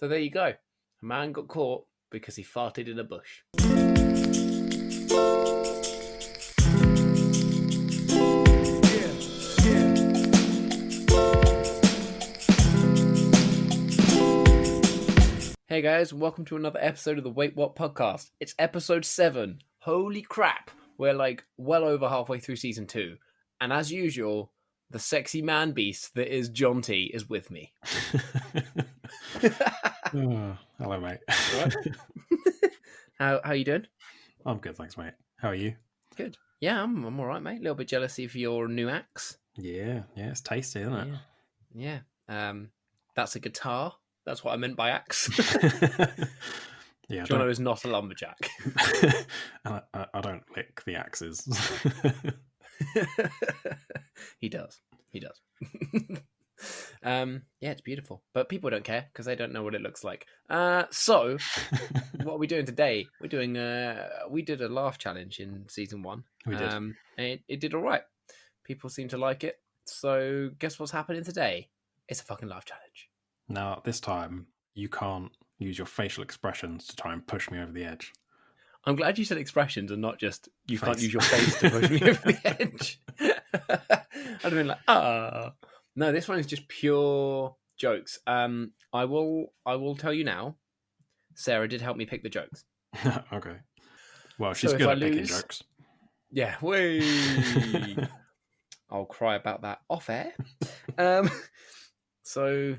So there you go. A man got caught because he farted in a bush. Hey guys, welcome to another episode of the Wait What podcast. It's episode 7. Holy crap. We're like well over halfway through season 2. And as usual, the sexy man beast that is John T is with me. Hello, mate. Right? How you doing? I'm good, thanks, mate. How are you? Good. Yeah, I'm all right, mate. A little bit jealousy for your new axe. Yeah, it's tasty, isn't it? Yeah. That's a guitar. That's what I meant by axe. Yeah, Jono is not a lumberjack. I don't lick the axes. He does. Yeah, it's beautiful, but people don't care because they don't know what it looks like. So what are we doing today? We're doing we did a laugh challenge in season 1. We did. And it did all right. People seem to like it. So guess what's happening today? It's a fucking laugh challenge. Now, this time, you can't use your facial expressions to try and push me over the edge. I'm glad you said expressions and not just you Face. can't use your face to push me over the edge. I'd have been like, No, this one is just pure jokes. I will tell you now. Sarah did help me pick the jokes. Okay. Well, she's So if good I at picking lose- jokes. Yeah, I'll cry about that off air. So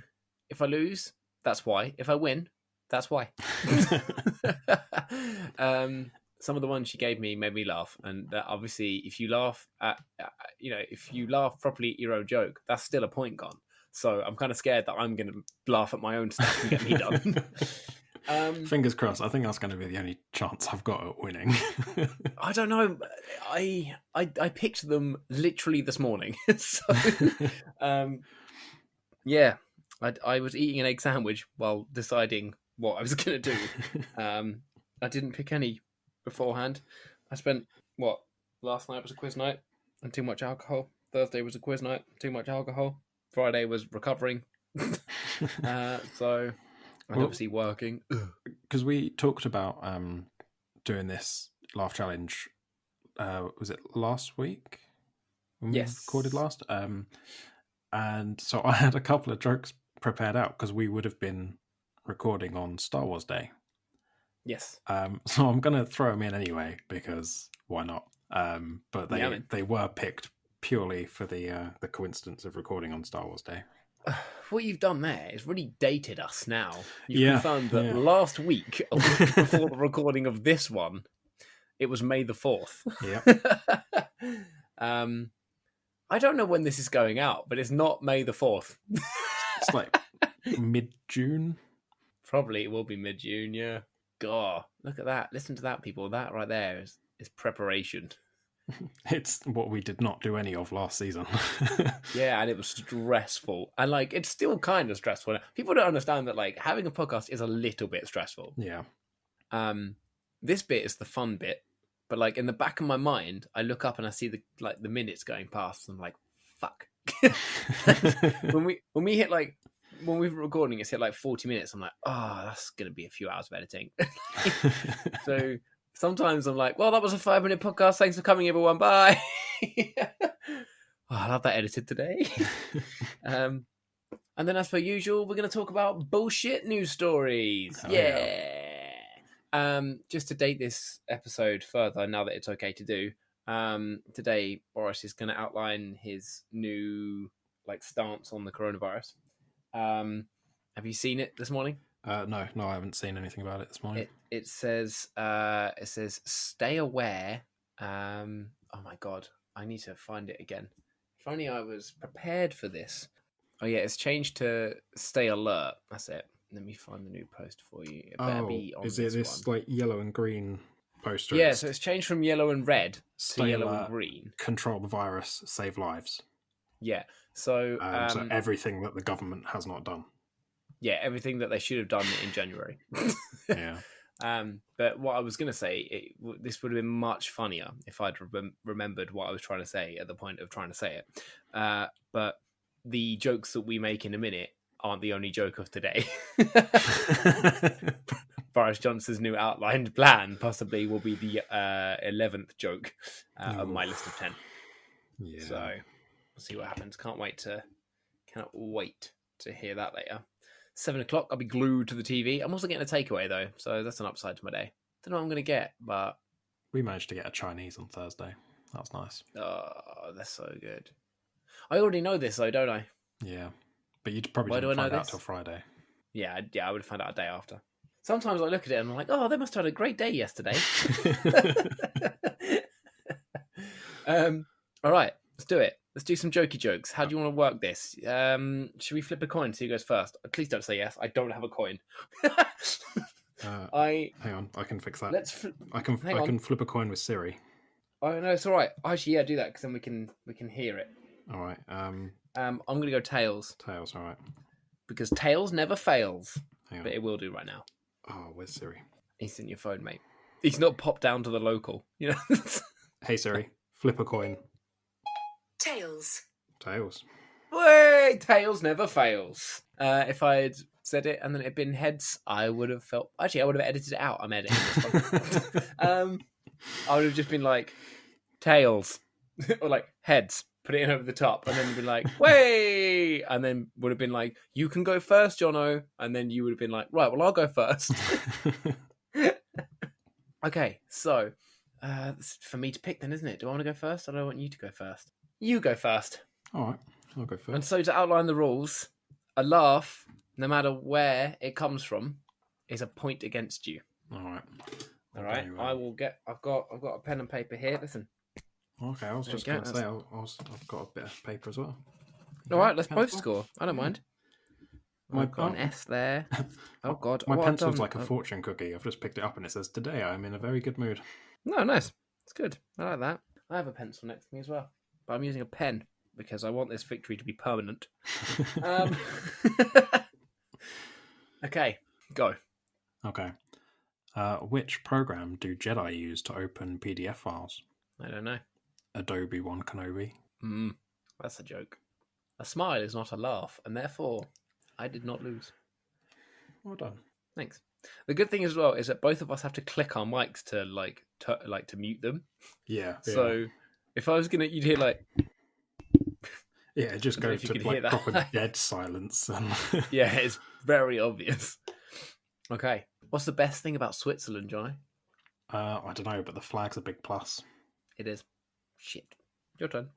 if I lose, that's why. If I win, that's why. Some of the ones she gave me made me laugh, and obviously, if you laugh at, if you laugh properly at your own joke, that's still a point gone. So I'm kind of scared that I'm going to laugh at my own stuff and get me done. Fingers crossed. I think that's going to be the only chance I've got at winning. I don't know. I picked them literally this morning. So, yeah, I was eating an egg sandwich while deciding what I was going to do. I didn't pick any beforehand. I spent, last night was a quiz night and too much alcohol. Thursday was a quiz night, too much alcohol. Friday was recovering. So I'm obviously working. Because we talked about doing this laugh challenge, was it last week? When we recorded last? And so I had a couple of jokes prepared out because we would have been recording on Star Wars Day. Yes. So I'm going to throw them in anyway because why not? But they were picked purely for the coincidence of recording on Star Wars Day. What you've done there is really dated us now. You've confirmed that last week, a week before the recording of this one, it was May the 4th. Yeah. I don't know when this is going out, but it's not May the 4th. It's like mid-June. Probably it will be mid-June, yeah. God, look at that. Listen to that, people. That right there is preparation. It's what we did not do any of last season. Yeah, and it was stressful. And it's still kind of stressful. People don't understand that having a podcast is a little bit stressful. Yeah. This bit is the fun bit, but in the back of my mind, I look up and I see the minutes going past and I'm like, fuck. when we hit when we were recording, it's hit 40 minutes. I'm like, that's going to be a few hours of editing. So sometimes I'm like, well, that was a 5-minute podcast. Thanks for coming, everyone. Bye. I'll have that edited today. And then, as per usual, we're going to talk about bullshit news stories. Just to date this episode further, now that it's okay to do, today Boris is going to outline his new stance on the coronavirus. Have you seen it this morning? No, I haven't seen anything about it this morning. It says stay aware. Oh my god, I need to find it again. If only I was prepared for this. Oh yeah, it's changed to stay alert. That's it. Let me find the new post for you. It better be on is it this one. yellow and green poster? Yeah, so it's changed from yellow and red to Stay yellow alert, and green. Control the virus, save lives. Yeah. So so everything that the government has not done. Yeah, everything that they should have done in January. Yeah. But what I was going to say, this would have been much funnier if I'd remembered what I was trying to say at the point of trying to say it. But the jokes that we make in a minute aren't the only joke of today. Boris Johnson's new outlined plan possibly will be the 11th joke on my list of 10. Yeah. So we'll see what happens. Cannot wait to hear that later. 7 o'clock, I'll be glued to the TV. I'm also getting a takeaway though, so that's an upside to my day. Don't know what I'm going to get, but we managed to get a Chinese on Thursday. That was nice. Oh, that's so good. I already know this though, don't I? Yeah, but you probably didn't find out till Friday. Yeah, I would have found out a day after. Sometimes I look at it and I'm like, oh, they must have had a great day yesterday. All right, let's do it. Let's do some jokey jokes. How do you want to work this? Should we flip a coin? See who goes first? Please don't say yes. I don't have a coin. Hang on, I can fix that. I can flip a coin with Siri. Oh no, it's all right. Actually, yeah, do that because then we can hear it. All right. I'm gonna go tails. Tails, all right. Because tails never fails, Hang on. but it will do right now. Oh, where's Siri? He's in your phone, mate. He's not popped down to the local. You know. Hey Siri, flip a coin. Tails. Tails. Way tails never fails. If I had said it and then it had been heads, I would have felt. Actually, I would have edited it out. I'm editing this one. I would have just been like tails or like heads. Put it in over the top, and then be like, "Way!" and then would have been like, "You can go first, Jono," and then you would have been like, "Right, well, I'll go first." Okay, so it's for me to pick, then, isn't it? Do I want to go first, or do I want you to go first? You go first. All right, I'll go first. And so, to outline the rules, a laugh, no matter where it comes from, is a point against you. All right. All right. I will get. I've got a pen and paper here. Listen. Okay, I was just going to say I've got a bit of paper as well. All right, let's both score. I don't mind. I've got an S there. Oh God, my pencil's like a fortune cookie. I've just picked it up and it says, "Today I'm in a very good mood." No, nice. It's good. I like that. I have a pencil next to me as well, but I'm using a pen because I want this victory to be permanent. Okay, go. Okay. Which program do Jedi use to open PDF files? I don't know. Adobe One Kenobi. That's a joke. A smile is not a laugh, and therefore, I did not lose. Well done. Thanks. The good thing as well is that both of us have to click our mics to mute them. Yeah. So if I was you'd hear like. Yeah, it just goes to like proper dead silence. Yeah, it's very obvious. Okay, what's the best thing about Switzerland, Johnny? I don't know, but the flag's a big plus. It is. Shit. Your turn.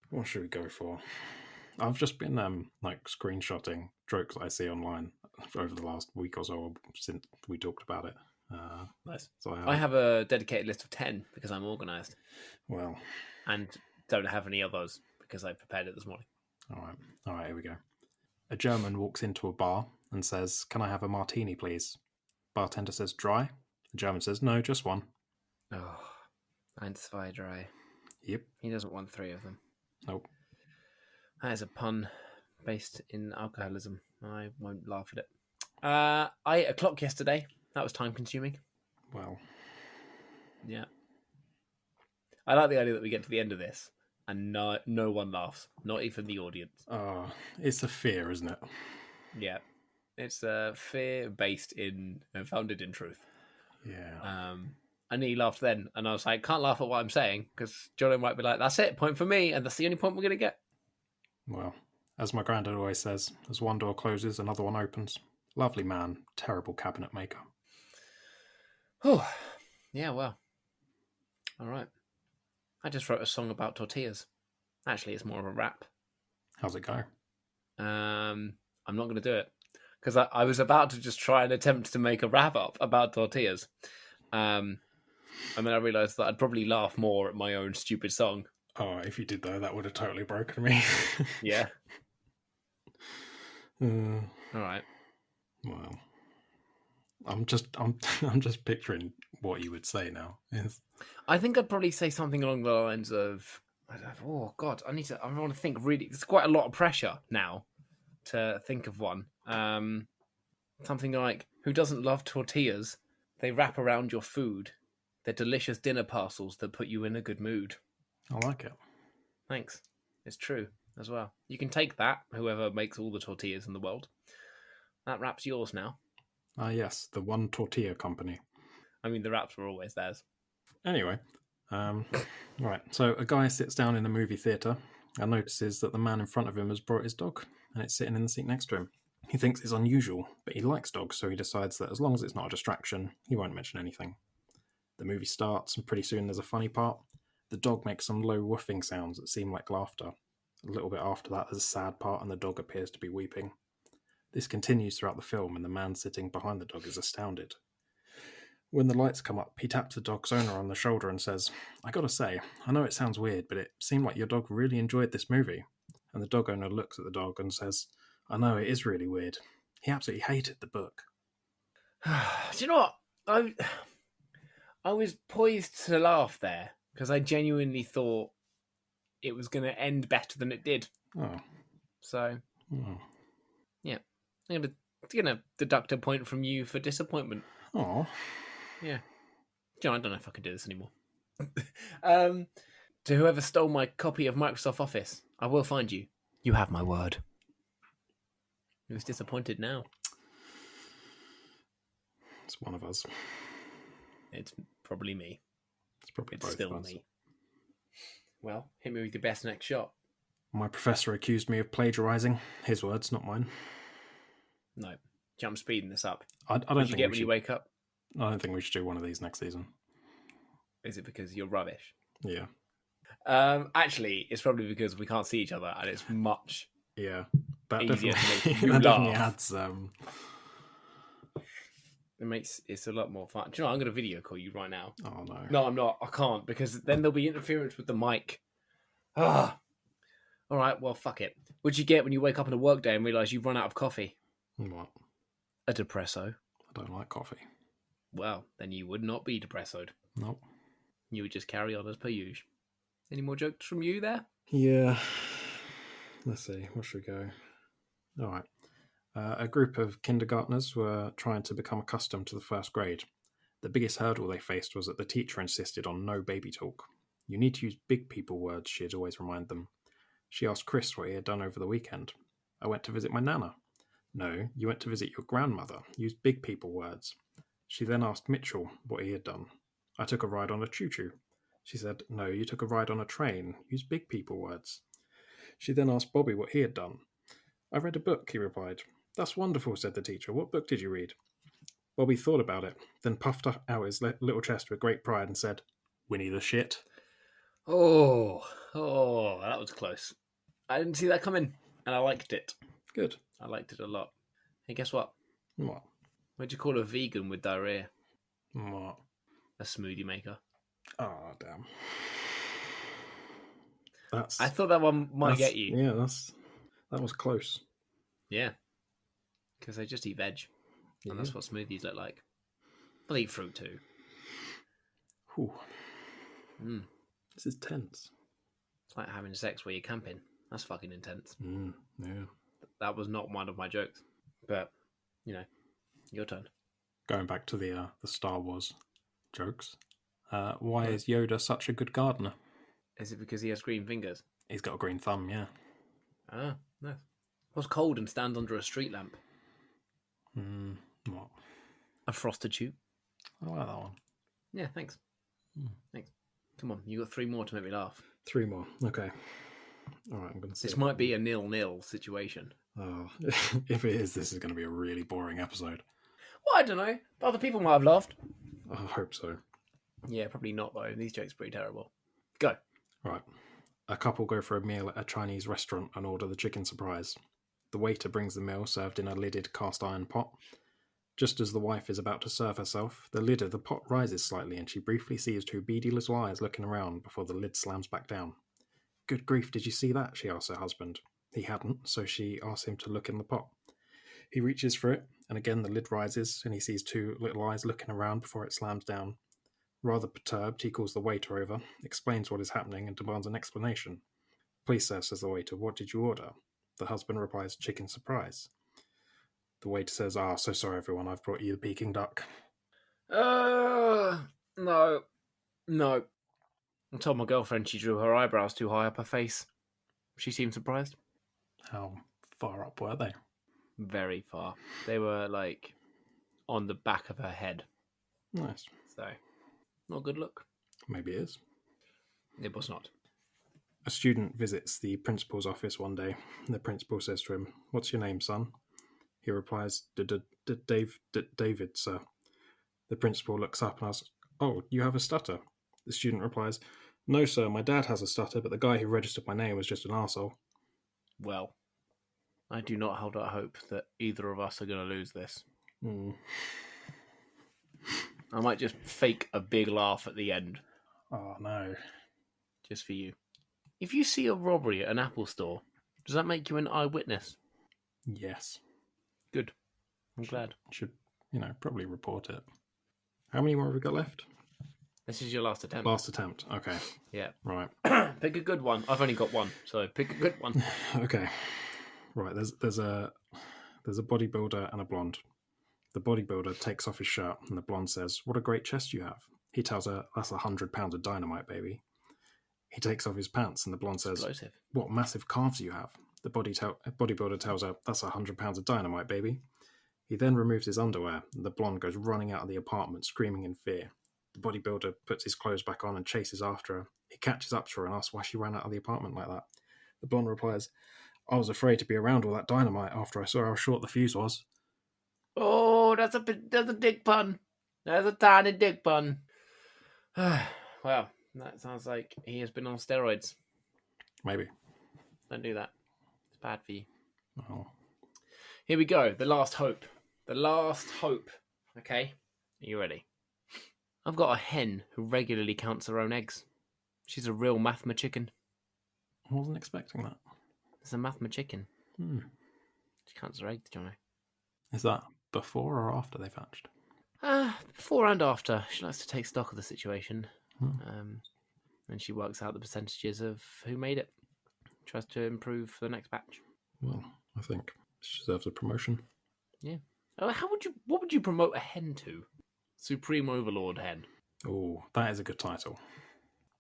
What should we go for? I've just been like screenshotting jokes I see online over the last week or so since we talked about it. Nice. So I have a dedicated list of 10 because I'm organised. Well. And don't have any others because I prepared it this morning. All right, here we go. A German walks into a bar and says, "Can I have a martini, please?" Bartender says, "Dry?" The German says, "No, just one." Oh, 1, 2, dry. Yep. He doesn't want 3 of them. Nope. That is a pun based in alcoholism. I won't laugh at it. I ate a clock yesterday. That was time consuming. Well. Yeah. I like the idea that we get to the end of this and no one laughs. Not even the audience. It's a fear, isn't it? Yeah. It's a fear based in, founded in truth. Yeah. I nearly laughed then, and I was like, can't laugh at what I'm saying, because Jono might be like, that's it, point for me, and that's the only point we're going to get. Well, as my granddad always says, as one door closes, another one opens. Lovely man, terrible cabinet maker. Oh, yeah, well. All right. I just wrote a song about tortillas. Actually, it's more of a rap. How's it go? I'm not going to do it, because I was about to just try and attempt to make a rap up about tortillas. And then I realised that I'd probably laugh more at my own stupid song. Oh, if you did though, that would have totally broken me. Yeah. All right. Well, I'm just picturing what you would say now. Yes. I think I'd probably say something along the lines of, oh God, I want to think really. It's quite a lot of pressure now to think of one. Something like, who doesn't love tortillas? They wrap around your food. They're delicious dinner parcels that put you in a good mood. I like it. Thanks. It's true as well. You can take that, whoever makes all the tortillas in the world, That wrap's yours now. Ah, yes, the One Tortilla Company. I mean, the wraps were always theirs. Anyway, right. So a guy sits down in a movie theatre and notices that the man in front of him has brought his dog, and it's sitting in the seat next to him. He thinks it's unusual, but he likes dogs, so he decides that as long as it's not a distraction, he won't mention anything. The movie starts, and pretty soon there's a funny part. The dog makes some low woofing sounds that seem like laughter. A little bit after that, there's a sad part, and the dog appears to be weeping. This continues throughout the film, and the man sitting behind the dog is astounded. When the lights come up, he taps the dog's owner on the shoulder and says, "I gotta say, I know it sounds weird, but it seemed like your dog really enjoyed this movie." And the dog owner looks at the dog and says, "I know, it is really weird. He absolutely hated the book." Do you know what? I was poised to laugh there because I genuinely thought it was going to end better than it did. Oh. So, Oh. yeah. I'm going to deduct a point from you for disappointment. Oh. Yeah. John, I don't know if I can do this anymore. To whoever stole my copy of Microsoft Office, I will find you. You have my word. Who's disappointed now? It's one of us. It's probably me. It's probably It's both still of us. me. Well, hit me with your best next shot. My professor accused me of plagiarising. His words, not mine. No. I'm speeding this up. I don't What think you get we when should, you wake up? I don't think we should do one of these next season. Is it because you're rubbish? Yeah. Actually, it's probably because we can't see each other, and it's much Yeah. That easier definitely, to make you that definitely laugh. adds. It's a lot more fun. Do you know what? I'm going to video call you right now. Oh no. No, I'm not. I can't because then there'll be interference with the mic. Ah. All right. Well, fuck it. What'd you get when you wake up on a work day and realise you've run out of coffee? What? A depresso. I don't like coffee. Well, then you would not be depressoed. Nope. You would just carry on as per usual. Any more jokes from you there? Yeah. Let's see. Where should we go? All right. A group of kindergartners were trying to become accustomed to the first grade. The biggest hurdle they faced was that the teacher insisted on no baby talk. You need to use big people words, she'd always remind them. She asked Chris what he had done over the weekend. "I went to visit my nana." "No, you went to visit your grandmother. Use big people words." She then asked Mitchell what he had done. "I took a ride on a choo-choo." She said, "No, you took a ride on a train. Use big people words." She then asked Bobby what he had done. "I read a book," he replied. "That's wonderful," said the teacher. "What book did you read?" Bobby thought about it, then puffed out his little chest with great pride and said, "Winnie the Shit." Oh, that was close. I didn't see that coming, and I liked it. Good. I liked it a lot. Hey, guess what? What? What'd you call a vegan with diarrhea? What? A smoothie maker. Oh, damn. That's. I thought that one might get you. Yeah, that was close. Yeah. Because they just eat veg. And that's what smoothies look like. They'll eat fruit too. Whew. Mm. This is tense. It's like having sex where you're camping. That's fucking intense. Yeah. That was not one of my jokes. But, your turn. Going back to the Star Wars jokes. Why is Yoda such a good gardener? Is it because he has green fingers? He's got a green thumb, yeah. Ah, nice. What's cold and stands under a street lamp? What? A frosted tube. I like that one. Yeah, thanks. Thanks. Come on, you got 3 more to make me laugh. 3 more. Okay. All right, I'm going to see. This might be a 0-0 situation. Oh, if it is, this is going to be a really boring episode. Well, I don't know. Other people might have laughed. I hope so. Yeah, probably not, though. These jokes are pretty terrible. Go. Right. A couple go for a meal at a Chinese restaurant and order the chicken surprise. The waiter brings the meal served in a lidded cast iron pot. Just as the wife is about to serve herself, the lid of the pot rises slightly and she briefly sees 2 beady little eyes looking around before the lid slams back down. "Good grief, did you see that?" she asks her husband. He hadn't, so she asks him to look in the pot. He reaches for it, and again the lid rises and he sees 2 little eyes looking around before it slams down. Rather perturbed, he calls the waiter over, explains what is happening and demands an explanation. "Please, sir," says the waiter, "what did you order?" The husband replies, "Chicken surprise." The waiter says, "So sorry everyone, I've brought you the Peking duck." No. I told my girlfriend she drew her eyebrows too high up her face. She seemed surprised. How far up were they? Very far. They were like on the back of her head. Nice. So, not a good look. Maybe it is. It was not. A student visits the principal's office one day. The principal says to him, "What's your name, son?" He replies, David, sir." The principal looks up and asks, "Oh, you have a stutter?" The student replies, "No, sir, my dad has a stutter, but the guy who registered my name was just an arsehole." Well, I do not hold out hope that either of us are going to lose this. I might just fake a big laugh at the end. Oh, no. Just for you. If you see a robbery at an Apple store, does that make you an eyewitness? Yes. Good. I'm glad. Should, probably report it. How many more have we got left? This is your last attempt. Last attempt. Okay. Yeah. Right. Pick a good one. I've only got one, so pick a good one. Okay. Right. There's a bodybuilder and a blonde. The bodybuilder takes off his shirt, and the blonde says, "What a great chest you have." He tells her, "That's 100 pounds of dynamite, baby." He takes off his pants, and the blonde says, Explosive. "What massive calves you have." The bodybuilder tells her, "That's 100 pounds of dynamite, baby." He then removes his underwear, and the blonde goes running out of the apartment, screaming in fear. The bodybuilder puts his clothes back on and chases after her. He catches up to her and asks why she ran out of the apartment like that. The blonde replies, "I was afraid to be around all that dynamite after I saw how short the fuse was." Oh, that's a dick pun. That's a tiny dick pun. Wow, that sounds like he has been on steroids. Maybe. Don't do that. It's bad for you. Oh. Here we go. The last hope. The last hope. Okay? Are you ready? I've got a hen who regularly counts her own eggs. She's a real mathma chicken. I wasn't expecting that. It's a mathma chicken. She counts her eggs, Johnny. Is that before or after they've hatched? Before and after. She likes to take stock of the situation. And she works out the percentages of who made it. Tries to improve for the next batch. Well, I think she deserves a promotion. Yeah. What would you promote a hen to? Supreme Overlord hen. Oh, that is a good title.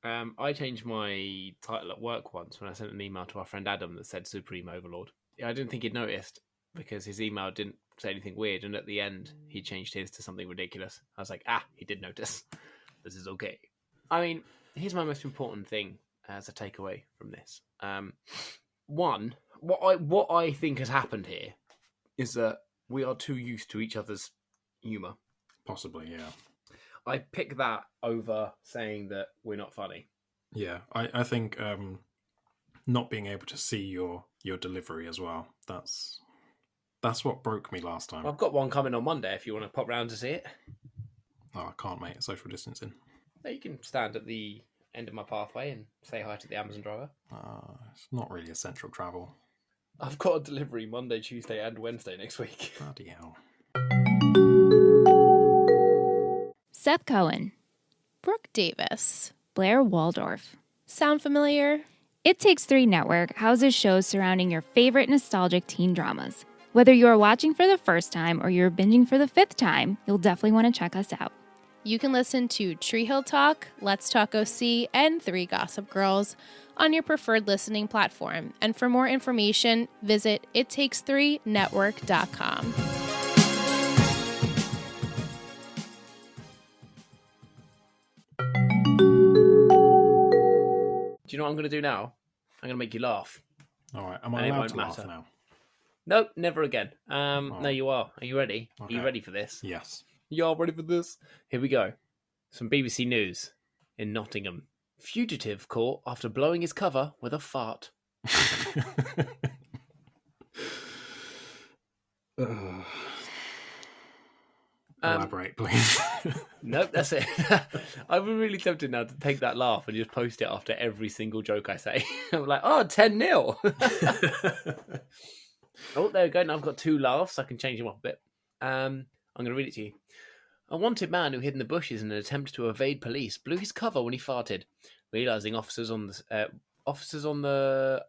I changed my title at work once when I sent an email to our friend Adam that said Supreme Overlord. I didn't think he'd noticed because his email didn't say anything weird, and at the end he changed his to something ridiculous. I was like, he did notice. This is okay. I mean, here's my most important thing as a takeaway from this. One, what I think has happened here is that we are too used to each other's humour. Possibly, yeah. I pick that over saying that we're not funny. Yeah, I think not being able to see your delivery as well. That's what broke me last time. I've got one coming on Monday if you want to pop round to see it. Oh, I can't, mate. Social distancing. You can stand at the end of my pathway and say hi to the Amazon driver. It's not really essential travel. I've got a delivery Monday, Tuesday and Wednesday next week. Bloody hell. Seth Cohen, Brooke Davis, Blair Waldorf. sound familiar? It Takes Three Network houses shows surrounding your favorite nostalgic teen dramas. Whether you are watching for the first time or you're binging for the fifth time, you'll definitely want to check us out. You can listen to Tree Hill Talk, Let's Talk OC, and Three Gossip Girls on your preferred listening platform. And for more information, visit ittakes3network.com. Do you know what I'm going to do now? I'm going to make you laugh. All right. Am I And it allowed won't to laugh matter. now? Nope, never again. No, you are. Are you ready? Okay. Are you ready for this? Yes. Y'all ready for this? Here we go. Some BBC News in Nottingham. Fugitive caught after blowing his cover with a fart. Elaborate, please. Nope, that's it. I'm really tempted now to take that laugh and just post it after every single joke I say. I'm like, 10-0. Oh, there we go. Now I've got two laughs. I can change them up a bit. I'm going to read it to you. A wanted man who hid in the bushes in an attempt to evade police blew his cover when he farted. Realising officers on the...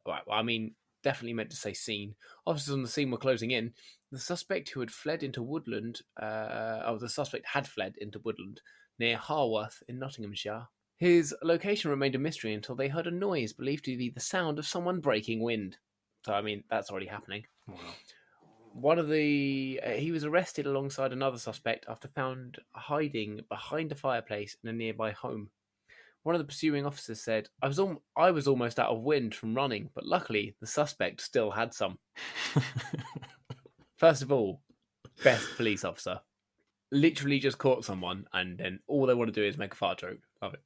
Right, well, I mean, definitely meant to say scene. Officers on the scene were closing in. The suspect who had fled into woodland... the suspect had fled into woodland near Harworth in Nottinghamshire. His location remained a mystery until they heard a noise believed to be the sound of someone breaking wind. So, I mean, that's already happening. Wow. he was arrested alongside another suspect after found hiding behind a fireplace in a nearby home. One of the pursuing officers said, I was almost out of wind from running, but luckily the suspect still had some. First of all, best police officer. Literally just caught someone, and then all they want to do is make a fart joke. Love it.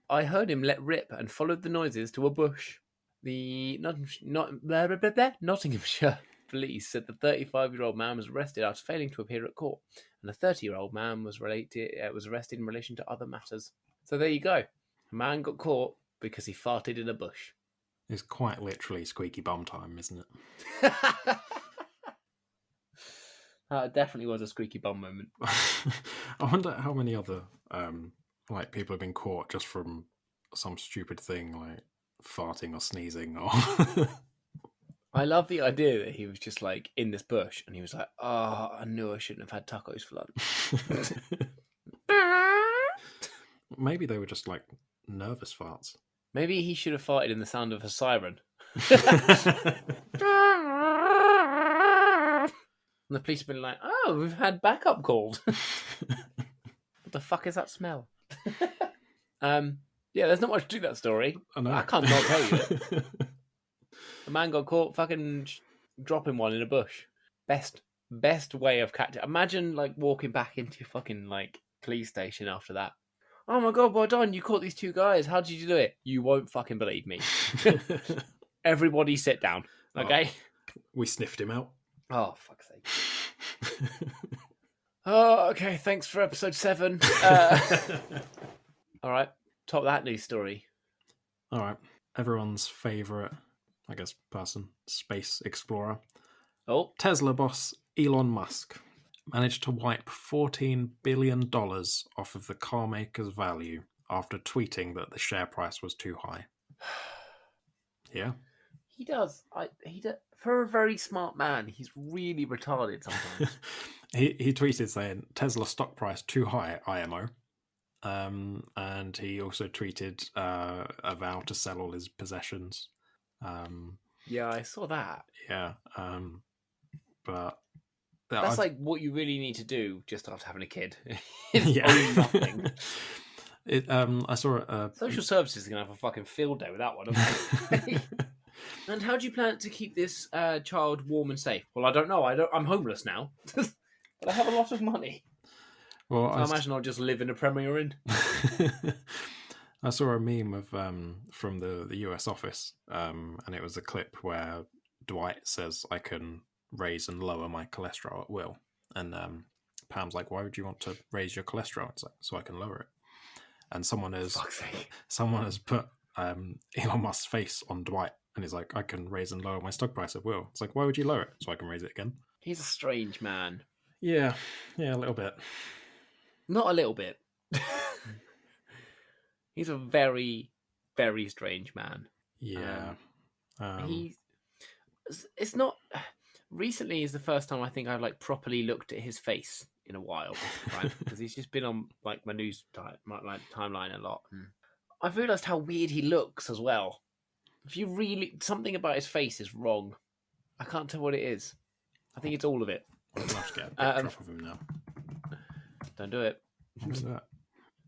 I heard him let rip and followed the noises to a bush. The Nottinghamshire police said the 35-year-old man was arrested after failing to appear at court, and the 30-year-old man was arrested in relation to other matters. So there you go. A man got caught because he farted in a bush. It's quite literally squeaky bum time, isn't it? It definitely was a squeaky bum moment. I wonder how many other people have been caught just from some stupid thing like farting or sneezing or. I love the idea that he was just like in this bush and he was like, "Oh, I knew I shouldn't have had tacos for lunch." Maybe they were just like nervous farts. Maybe he should have farted in the sound of a siren. And the police have been like, "Oh, we've had backup called." What the fuck is that smell? Yeah, there's not much to that story. I can't not tell you it. A man got caught fucking dropping one in a bush. Best way of catching. Imagine like walking back into your fucking like police station after that. Oh my god, well done, you caught these two guys. How did you do it? You won't fucking believe me. Everybody sit down, okay? We sniffed him out. Oh, fuck's sake. Oh, okay, thanks for episode 7. All right, top that news story. All right, everyone's favourite, I guess, person, space explorer. Oh. Tesla boss Elon Musk managed to wipe $14 billion off of the car maker's value after tweeting that the share price was too high. Yeah. He does. For a very smart man, he's really retarded sometimes. He tweeted saying, Tesla stock price too high, IMO. And he also tweeted a vow to sell all his possessions. Yeah, I saw that. Yeah. But that's like what you really need to do just after having a kid. Yeah. Own nothing. I saw social services are gonna have a fucking field day with that one. And how do you plan to keep this child warm and safe? Well, I don't know. I'm homeless now, but I have a lot of money. Well, so I imagine I'll just live in a Premier Inn. I saw a meme of from the US office, and it was a clip where Dwight says, "I can raise and lower my cholesterol at will," and Pam's like, "Why would you want to raise your cholesterol?" It's like, "So I can lower it." And someone has put Elon Musk's face on Dwight, and he's like, "I can raise and lower my stock price at will." It's like, "Why would you lower it?" "So I can raise it again." He's a strange man. Yeah, a little bit. Not a little bit. He's a very, very strange man. Yeah. It's not. Recently is the first time I think I've like properly looked at his face in a while, right? Because he's just been on like my news timeline a lot. And I've realised how weird he looks as well. If you really something about his face is wrong, I can't tell what it is. I think it's all of it. I'll have to get a picture of him now. Don't do it. What's that?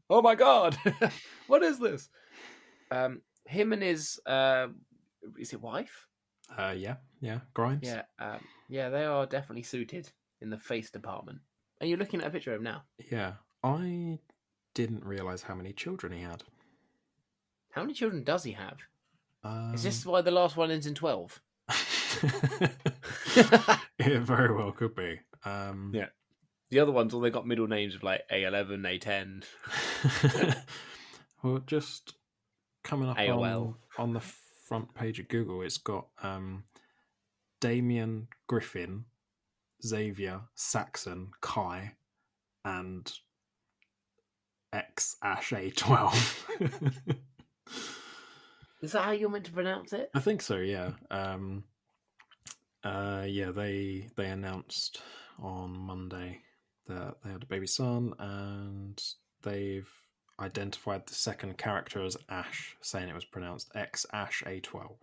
Oh my god! What is this? Him and his is it wife? Yeah, Grimes. Yeah, they are definitely suited in the face department. Are you looking at a picture of him now? Yeah, I didn't realise how many children he had. How many children does he have? Is this why the last one ends in 12? It very well could be. Yeah. The other ones, all they got middle names of like A11, A10. Well, just coming up AOL. on the front page of Google, it's got Damien Griffin, Xavier, Saxon, Kai, and X-A12. Is that how you're meant to pronounce it? I think so, yeah. They announced on Monday that they had a baby son, and they've identified the second character as Ash, saying it was pronounced X-A12.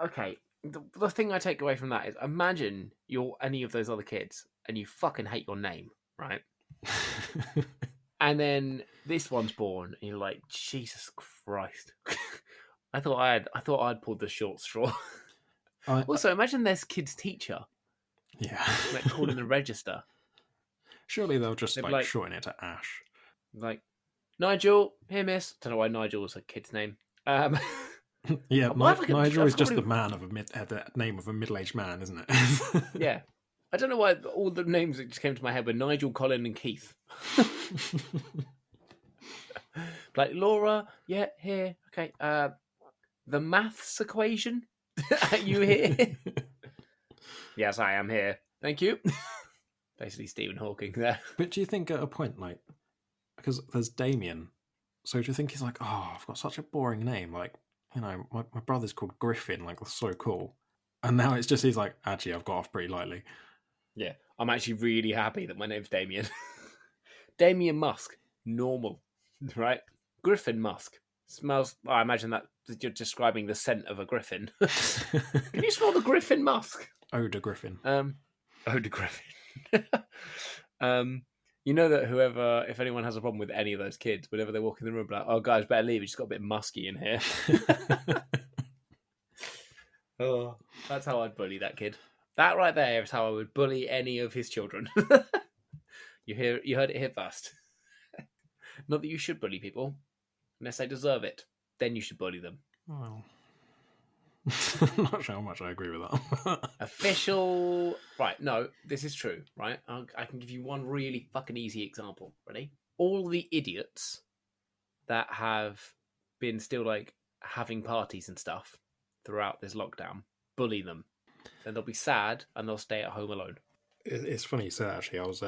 Okay, the thing I take away from that is, imagine you're any of those other kids and you fucking hate your name, right? And then this one's born, and you're like, Jesus Christ! I thought I'd pulled the short straw. Also, imagine there's kid's teacher. Yeah. Like calling the register. Surely they'll just They'd like, be like- shorten it to Ash. Like, Nigel, here, miss. Don't know why Nigel's a kid's name. Yeah, Well, I've got- Nigel is I've just got the name of a middle-aged man, isn't it? Yeah. I don't know why all the names that just came to my head were Nigel, Colin, and Keith. Like, Laura, yeah, here. Okay. The maths equation? Are you here? Yes, I am here. Thank you. Basically Stephen Hawking there. But do you think at a point, like, because there's Damien, so do you think he's like, oh, I've got such a boring name, like, you know, my brother's called Griffin, like, that's so cool. And now it's just, he's like, actually, I've got off pretty lightly. Yeah. I'm actually really happy that my name's Damien. Damien Musk. Normal. Right? Griffin Musk. Smells... I imagine that you're describing the scent of a griffin. Can you smell the Griffin Musk? Oda Griffin. Oda Griffin. You know that if anyone has a problem with any of those kids, whenever they walk in the room, like, oh, guys, better leave. It's just got a bit musky in here. Oh, that's how I'd bully that kid. That right there is how I would bully any of his children. You heard it here first. Not that you should bully people, unless they deserve it. Then you should bully them. Well, I'm not sure how much I agree with that. Official. Right, no, this is true, right? I can give you one really fucking easy example. Ready? All the idiots that have been still, like, having parties and stuff throughout this lockdown, bully them. Then they'll be sad and they'll stay at home alone. It's funny you say that, actually. I was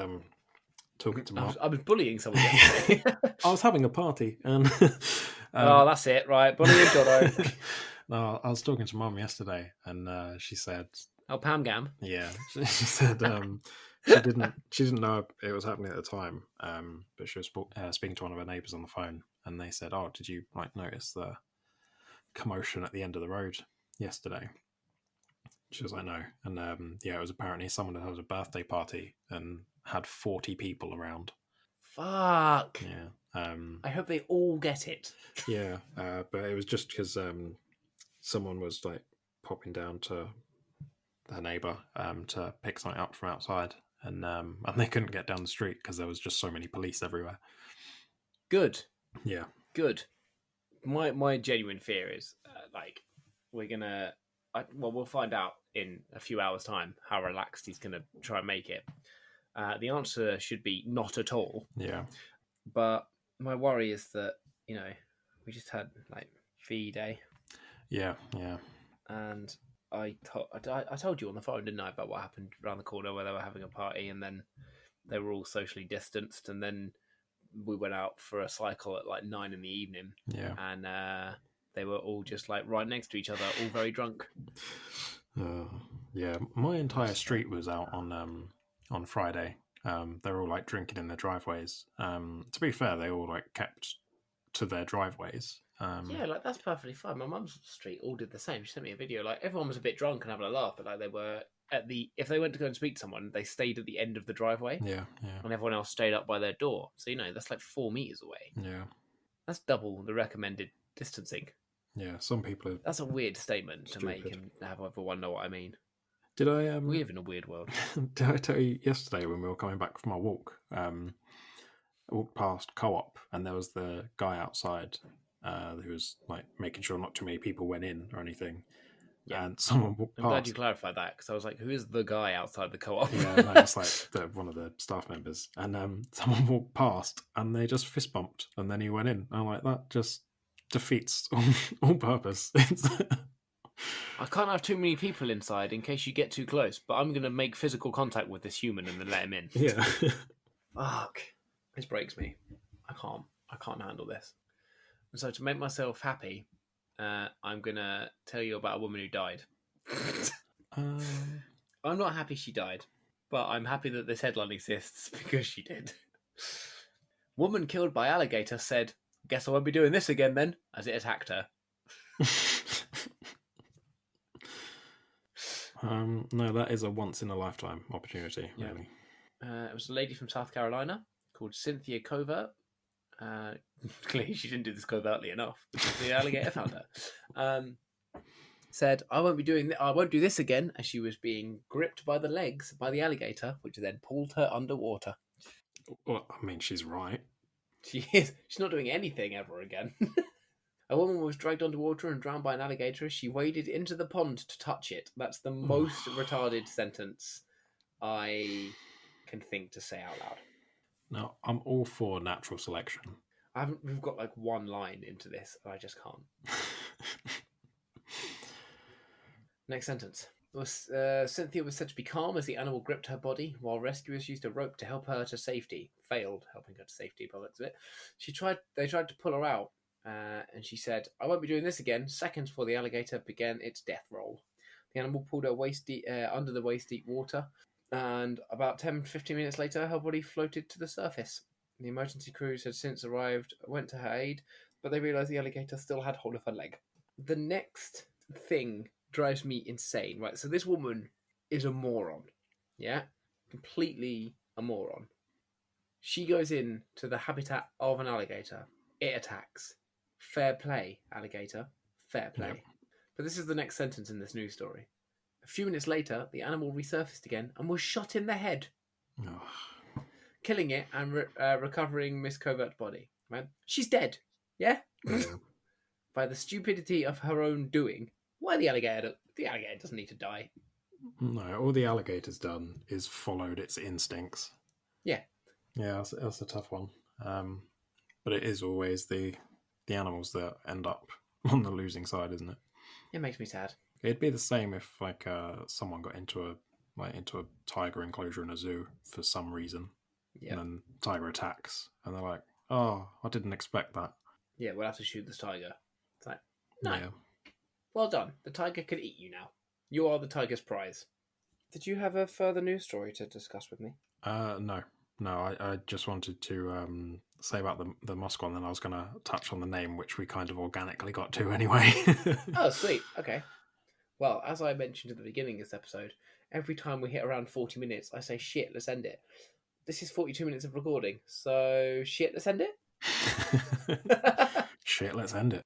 talking to Mark. I was bullying someone yesterday. I was having a party, and Oh, that's it, right? Bullying Jono. no, I was talking to Mum yesterday, and she said, Oh, Pam Gam. yeah, she said she didn't know it was happening at the time, but she was speaking to one of her neighbours on the phone, and they said, "Oh, did you like notice the commotion at the end of the road yesterday?" She was like, "No," and yeah, it was apparently someone that had a birthday party and had 40 people around. Fuck. Yeah. I hope they all get it. Yeah, but it was just because someone was like popping down to their neighbour to pick something up from outside, and they couldn't get down the street because there was just so many police everywhere. Good. Yeah, Good. My genuine fear is like we're gonna. We'll find out in a few hours' time how relaxed he's gonna try and make it. The answer should be not at all. yeah, But my worry is that, you know, we just had like fee day, yeah. and I told you on the phone, didn't I, about what happened around the corner where they were having a party, and then they were all socially distanced, and then we went out for a cycle at like 9 p.m, Yeah. and they were all just like right next to each other, all very drunk. Yeah, my entire street was out on Friday. They're all like drinking in their driveways. To be fair, they all like kept to their driveways. Yeah, like that's perfectly fine. My mum's street all did the same. She sent me a video. Like everyone was a bit drunk and having a laugh, but like they were if they went to go and speak to someone, they stayed at the end of the driveway, Yeah, and everyone else stayed up by their door. So you know that's like 4 meters away. yeah. That's double the recommended distancing. Yeah, some people are... That's a weird statement to make, Stupid. and have everyone know what I mean. Did I We live in a weird world. did I tell you yesterday when we were coming back from our walk? I walked past Co-op, and there was the guy outside who was like making sure not too many people went in or anything. Yeah. And someone walked I'm past. glad you clarified that, because I was like, who is the guy outside the co-op? Yeah, no, it's like one of the staff members, and someone walked past, and they just fist bumped, and then he went in. I'm like, that just defeats all purpose. I can't have too many people inside in case you get too close, but I'm going to make physical contact with this human and then let him in. Yeah. Fuck. This breaks me. I can't handle this. And so to make myself happy, I'm going to tell you about a woman who died. I'm not happy she died, but I'm happy that this headline exists because she did. Woman killed by alligator said, "Guess I won't be doing this again then," as it attacked her. No, that is a once in a lifetime opportunity. Yeah. Really. It was a lady from South Carolina called Cynthia Covert. Clearly, she didn't do this covertly enough because the alligator found her. Said, "I won't do this again," as she was being gripped by the legs by the alligator, which then pulled her underwater. Well, I mean, she's right. She is. She's not doing anything ever again. A woman was dragged underwater and drowned by an alligator as she waded into the pond to touch it. That's the most retarded sentence I can think to say out loud. No, I'm all for natural selection. We've got like one line into this, and I just can't. Next sentence. Cynthia was said to be calm as the animal gripped her body, while rescuers used a rope to help her to safety. Failed helping her to safety, by the looks of it. They tried to pull her out, and she said, "I won't be doing this again." Seconds before the alligator began its death roll. The animal pulled her waist deep, under the waist-deep water, and about 10-15 minutes later, her body floated to the surface. The emergency crews had since arrived, went to her aid, but they realised the alligator still had hold of her leg. The next thing drives me insane, right? So this woman is a moron, yeah? Completely a moron. She goes in to the habitat of an alligator. It attacks. Fair play, alligator. Fair play. Yep. But this is the next sentence in this news story. A few minutes later, the animal resurfaced again and was shot in the head, killing it and recovering Miss Covert's body. Right? She's dead. Yeah? By the stupidity of her own doing. Why the alligator? The alligator doesn't need to die. No, all the alligator's done is followed its instincts. Yeah. Yeah, that's a tough one. But it is always the animals that end up on the losing side, isn't it? It makes me sad. It'd be the same if like someone got into a tiger enclosure in a zoo for some reason, and then tiger attacks, and they're like, "Oh, I didn't expect that." Yeah, we'll have to shoot this tiger. It's like, no. Yeah. Well done. The tiger could eat you now. You are the tiger's prize. Did you have a further news story to discuss with me? No. I just wanted to say about the musk one, then I was going to touch on the name, which we kind of organically got to anyway. Oh, sweet. Okay. Well, as I mentioned at the beginning of this episode, every time we hit around 40 minutes, I say, shit, let's end it. This is 42 minutes of recording, so shit, let's end it? Shit, let's end it.